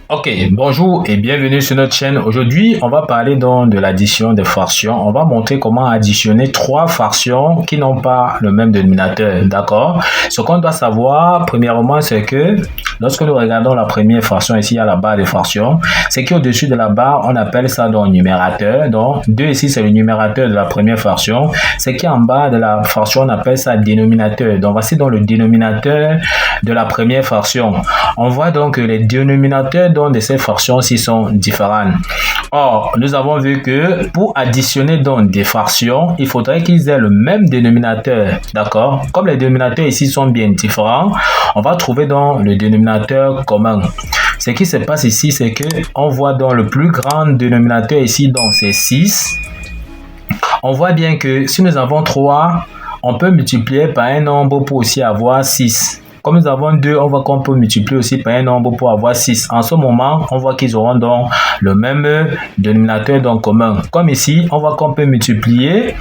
Ok, bonjour et bienvenue sur notre chaîne. Aujourd'hui, on va parler donc de l'addition des fractions. On va montrer comment additionner trois fractions qui n'ont pas le même dénominateur, d'accord? Ce qu'on doit savoir, premièrement, c'est que lorsque nous regardons la première fraction ici à la barre des fractions, c'est qu'au-dessus de la barre, on appelle ça donc numérateur. Donc, 2 ici, c'est le numérateur de la première fraction. C'est qu'en bas de la fraction, on appelle ça dénominateur. Donc, voici donc le dénominateur de la première fraction. On voit donc que les dénominateurs de ces fractions-ci sont différentes. Or, nous avons vu que pour additionner donc des fractions, il faudrait qu'ils aient le même dénominateur, d'accord? Comme les dénominateurs ici sont bien différents, on va trouver donc le dénominateur commun. Ce qui se passe ici, c'est que on voit donc le plus grand dénominateur ici, donc c'est 6. On voit bien que si nous avons 3, on peut multiplier par un nombre pour aussi avoir 6. Comme nous avons 2, on voit qu'on peut multiplier aussi par un nombre pour avoir 6. En ce moment, on voit qu'ils auront donc le même dénominateur donc commun. Comme ici, on voit qu'on peut multiplier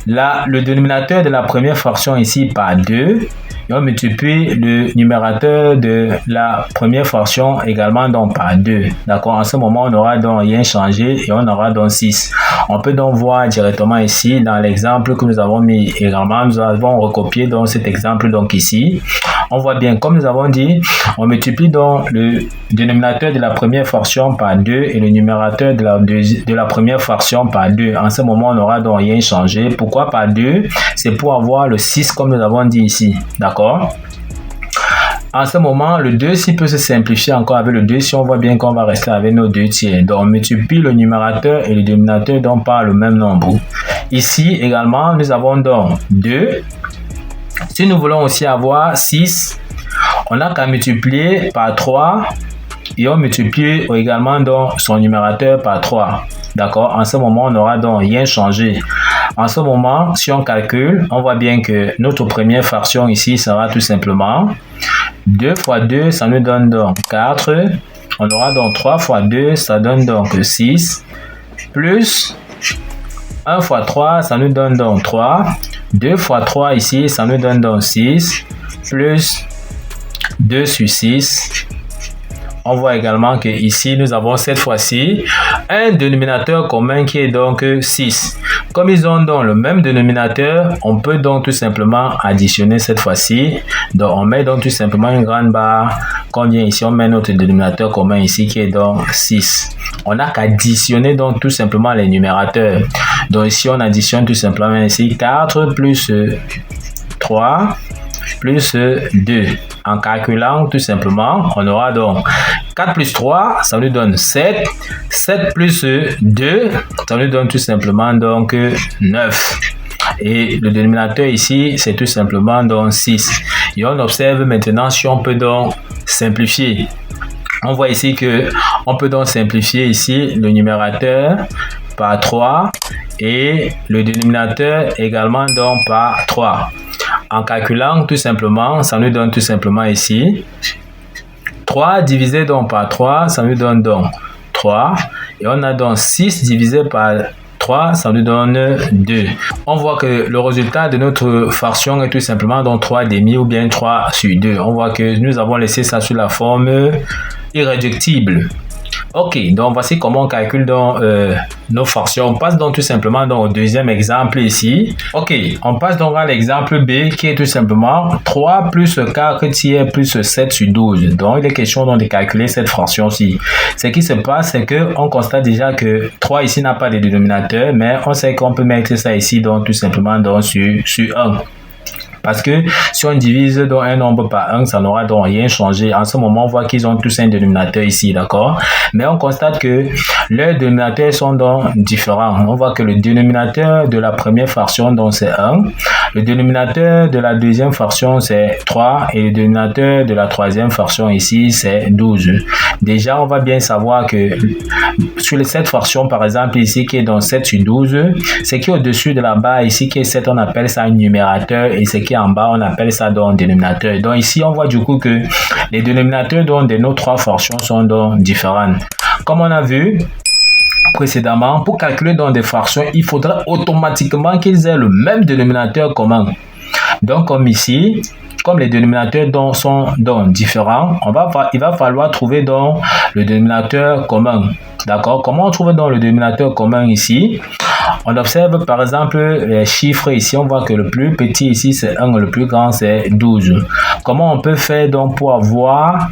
le dénominateur de la première fraction ici par 2. Et on multiplie le numérateur de la première fraction également donc par 2. D'accord? En ce moment, on n'aura donc rien changé et on aura donc 6. On peut donc voir directement ici dans l'exemple que nous avons mis également. Nous avons recopié donc cet exemple donc ici. On voit bien, comme nous avons dit, on multiplie donc le dénominateur de la première fraction par 2 et le numérateur de la première fraction par 2. En ce moment, on n'aura donc rien changé. Pourquoi par 2? C'est pour avoir le 6 comme nous avons dit ici. D'accord? En ce moment, le 2 ici peut se simplifier encore avec le 2 si on voit bien qu'on va rester avec nos 2 tiers. Donc, on multiplie le numérateur et le dénominateur donc par le même nombre. Ici également, nous avons donc 2. Si nous voulons aussi avoir 6, on n'a qu'à multiplier par 3 et on multiplie également donc son numérateur par 3. D'accord? En ce moment, on n'aura donc rien changé. En ce moment, si on calcule, on voit bien que notre première fraction ici sera tout simplement 2 fois 2, ça nous donne donc 4. On aura donc 3 fois 2, ça donne donc 6. Plus 1 fois 3, ça nous donne donc 3. 2 fois 3 ici, ça nous donne donc 6. Plus 2 sur 6. On voit également que ici, nous avons cette fois-ci un dénominateur commun qui est donc 6. Comme ils ont donc le même dénominateur, on peut donc tout simplement additionner cette fois-ci. Donc, on met donc tout simplement une grande barre. Comme vient ici, on met notre dénominateur commun ici qui est donc 6. On n'a qu'à additionner donc tout simplement les numérateurs. Donc, ici, on additionne tout simplement ici 4 plus 3 plus 2. En calculant tout simplement, on aura donc 4 plus 3, ça nous donne 7. 7 plus 2, ça nous donne tout simplement donc 9. Et le dénominateur ici, c'est tout simplement donc 6. Et on observe maintenant si on peut donc simplifier. On voit ici que on peut donc simplifier ici le numérateur par 3 et le dénominateur également donc par 3. En calculant tout simplement, ça nous donne tout simplement ici 3 divisé donc par 3, ça nous donne donc 3. Et on a donc 6 divisé par 3, ça nous donne 2. On voit que le résultat de notre fraction est tout simplement donc 3 demi ou bien 3 sur 2. On voit que nous avons laissé ça sous la forme irréductible. Ok, donc voici comment on calcule donc, nos fractions. On passe donc tout simplement donc, au deuxième exemple ici. Ok, on passe donc à l'exemple B qui est tout simplement 3 plus 4 tiers plus 7 sur 12. Donc il est question donc, de calculer cette fraction-ci. Ce qui se passe, c'est qu'on constate déjà que 3 ici n'a pas de dénominateur, mais on sait qu'on peut mettre ça ici donc tout simplement donc, sur 1. Parce que si on divise donc un nombre par 1, ça n'aura donc rien changé. En ce moment, on voit qu'ils ont tous un dénominateur ici, d'accord? Mais on constate que leurs dénominateurs sont donc différents. On voit que le dénominateur de la première fraction, donc c'est 1. Le dénominateur de la deuxième fraction, c'est 3. Et le dénominateur de la troisième fraction ici, c'est 12. Déjà, on va bien savoir que sur cette fraction, par exemple, ici, qui est donc 7 sur 12, ce qui est au-dessus de la barre ici, qui est 7, on appelle ça un numérateur. Et ce qui est en bas, on appelle ça donc dénominateur. Donc ici, on voit du coup que les dénominateurs donc, de nos trois fractions sont donc différents. Comme on a vu précédemment, pour calculer donc des fractions, il faudra automatiquement qu'ils aient le même dénominateur commun. Donc, comme ici, comme les dénominateurs sont donc différents, il va falloir trouver donc le dénominateur commun. D'accord? Comment on trouve donc le dénominateur commun ici? On observe par exemple les chiffres ici. On voit que le plus petit ici c'est 1, le plus grand c'est 12. Comment on peut faire donc pour avoir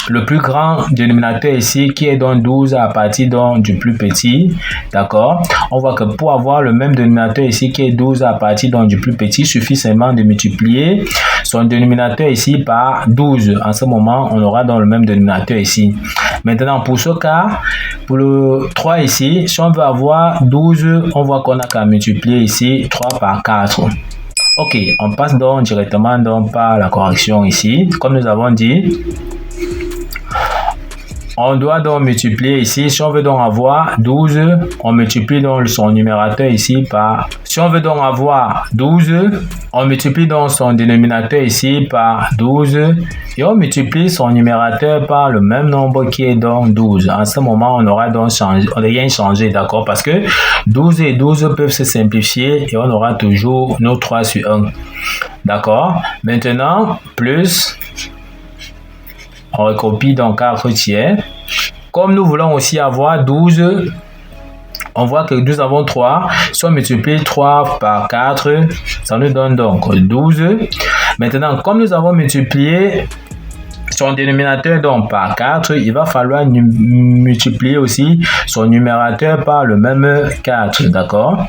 le plus grand dénominateur ici qui est donc 12 à partir donc du plus petit, d'accord? On voit que pour avoir le même dénominateur ici qui est 12 à partir donc du plus petit, il suffit seulement de multiplier son dénominateur ici par 12. En ce moment, on aura donc le même dénominateur ici. Maintenant, pour ce cas, pour le 3 ici, si on veut avoir 12, on voit qu'on a qu'à multiplier ici 3 par 4. Ok, on passe donc directement donc par la correction ici. Comme nous avons dit, on doit donc multiplier ici. Si on veut donc avoir 12, on multiplie donc son numérateur ici par... Si on veut donc avoir 12, on multiplie donc son dénominateur ici par 12 et on multiplie son numérateur par le même nombre qui est donc 12. En ce moment, on aura donc rien changé, d'accord? Parce que 12 et 12 peuvent se simplifier et on aura toujours nos 3 sur 1. D'accord? Maintenant, plus... On recopie donc 4 tiers. Comme nous voulons aussi avoir 12, on voit que nous avons 3. Si on multiplie 3 par 4, ça nous donne donc 12. Maintenant, comme nous avons multiplié son dénominateur donc par 4, il va falloir multiplier aussi son numérateur par le même 4, d'accord?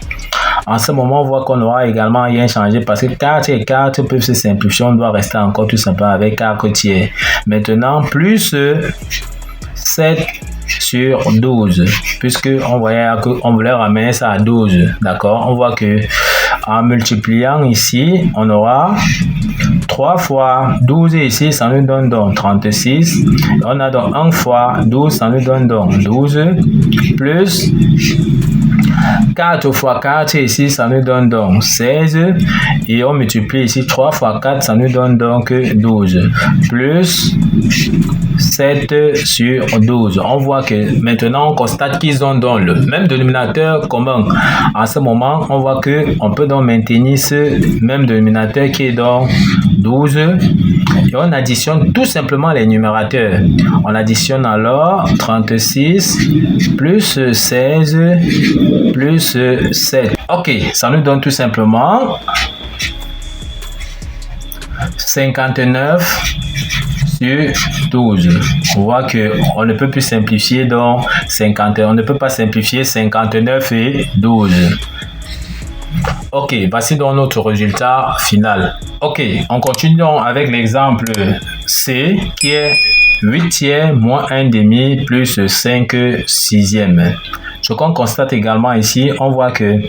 En ce moment, on voit qu'on n'aura également rien changé parce que 4 et 4 peuvent se simplifier. On doit rester encore tout simplement avec 4 tiers. Maintenant, plus 7 sur 12, puisqu'on voyait qu'on voulait ramener ça à 12. D'accord? On voit que en multipliant ici, on aura 3 fois 12 ici, ça nous donne donc 36. On a donc 1 fois 12, ça nous donne donc 12. Plus 4 fois 4 ici, ça nous donne donc 16. Et on multiplie ici 3 fois 4, ça nous donne donc 12. Plus 7 sur 12. On voit que maintenant, on constate qu'ils ont donc le même dénominateur commun. En ce moment, on voit qu'on peut donc maintenir ce même dénominateur qui est donc 12. Et on additionne tout simplement les numérateurs. On additionne alors 36 plus 16 plus 7. Ok, ça nous donne tout simplement 59 sur 12. On voit qu'on ne peut plus simplifier donc 51. On ne peut pas simplifier 59 et 12. Ok, voici donc notre résultat final. Ok, on continue donc avec l'exemple C qui est 8 tiers moins 1 demi plus 5 sixièmes. Ce qu'on constate également ici, on voit que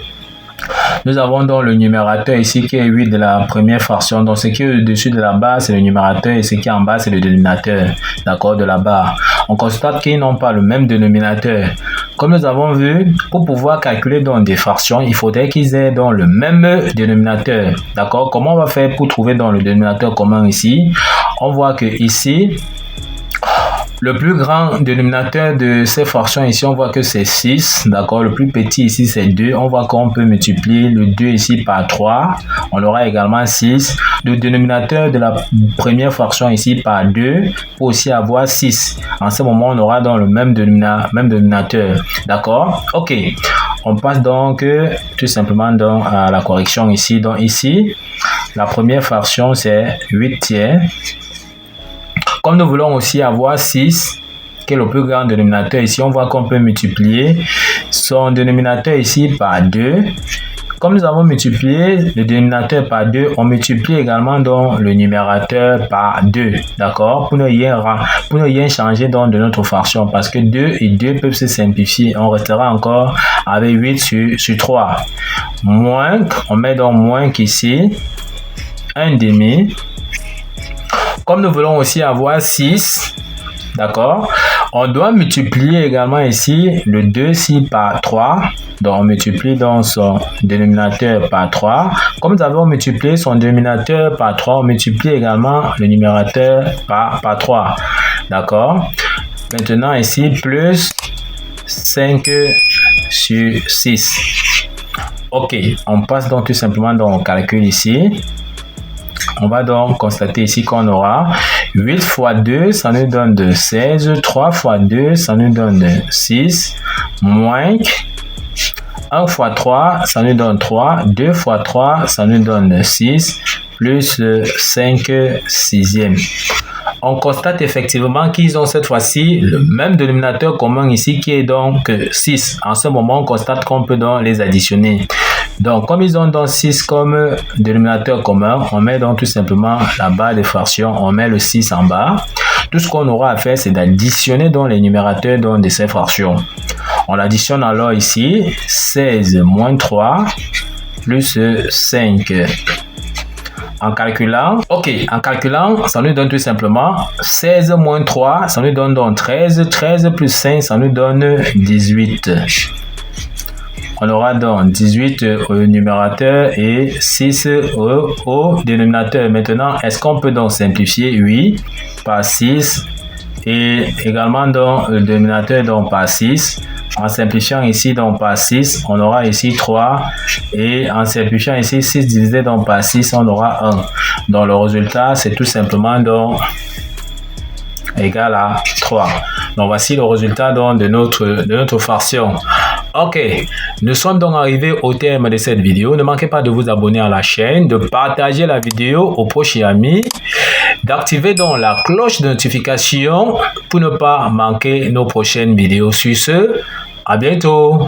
nous avons donc le numérateur ici qui est 8 de la première fraction. Donc ce qui est au-dessus de la barre, c'est le numérateur et ce qui est en bas, c'est le dénominateur, d'accord, de la barre. On constate qu'ils n'ont pas le même dénominateur. Comme nous avons vu, pour pouvoir calculer donc des fractions, il faudrait qu'ils aient donc le même dénominateur, d'accord. Comment on va faire pour trouver donc le dénominateur commun ici? On voit que ici, le plus grand dénominateur de ces fractions ici, on voit que c'est 6, d'accord. Le plus petit ici, c'est 2. On voit qu'on peut multiplier le 2 ici par 3. On aura également 6. Le dénominateur de la première fraction ici par 2 pour aussi avoir 6. En ce moment, on aura donc le même dénominateur, d'accord. Ok, on passe donc tout simplement donc à la correction ici. Donc ici, la première fraction, c'est 8 tiers. Comme nous voulons aussi avoir 6, qui est le plus grand dénominateur ici, on voit qu'on peut multiplier son dénominateur ici par 2. Comme nous avons multiplié le dénominateur par 2, on multiplie également donc le numérateur par 2, d'accord, pour ne rien changer donc de notre fraction, parce que 2 et 2 peuvent se simplifier. On restera encore avec 8 sur 3. Moins, on met donc moins qu'ici, 1 demi. Comme nous voulons aussi avoir 6, d'accord, on doit multiplier également ici le 2 ici par 3. Donc on multiplie donc son dénominateur par 3. Comme nous avons multiplié son dénominateur par 3, on multiplie également le numérateur par 3. D'accord. Maintenant ici, plus 5 sur 6. Ok, on passe donc tout simplement dans le calcul ici. On va donc constater ici qu'on aura 8 fois 2, ça nous donne de 16. 3 fois 2, ça nous donne de 6. Moins 1 fois 3, ça nous donne 3. 2 fois 3, ça nous donne 6. Plus 5 sixièmes. On constate effectivement qu'ils ont cette fois-ci le même dénominateur commun ici qui est donc 6. En ce moment, on constate qu'on peut donc les additionner. Donc, comme ils ont donc 6 comme dénominateur commun, on met donc tout simplement la barre de fraction, on met le 6 en bas. Tout ce qu'on aura à faire, c'est d'additionner donc les numérateurs donc de ces fractions. On additionne alors ici 16 moins 3 plus 5. En calculant, ça nous donne tout simplement 16 moins 3, ça nous donne donc 13. 13 plus 5, ça nous donne 18. On aura donc 18 au numérateur et 6 au dénominateur. Maintenant, est-ce qu'on peut donc simplifier? Oui, par 6 et également donc le dénominateur donc par 6. En simplifiant ici donc par 6, on aura ici 3 et en simplifiant ici 6 divisé donc par 6, on aura 1. Donc le résultat, c'est tout simplement donc égal à 3. Donc voici le résultat donc de notre fraction. Ok, nous sommes donc arrivés au terme de cette vidéo. Ne manquez pas de vous abonner à la chaîne, de partager la vidéo aux proches et amis, d'activer donc la cloche de notification pour ne pas manquer nos prochaines vidéos. Sur ce, à bientôt.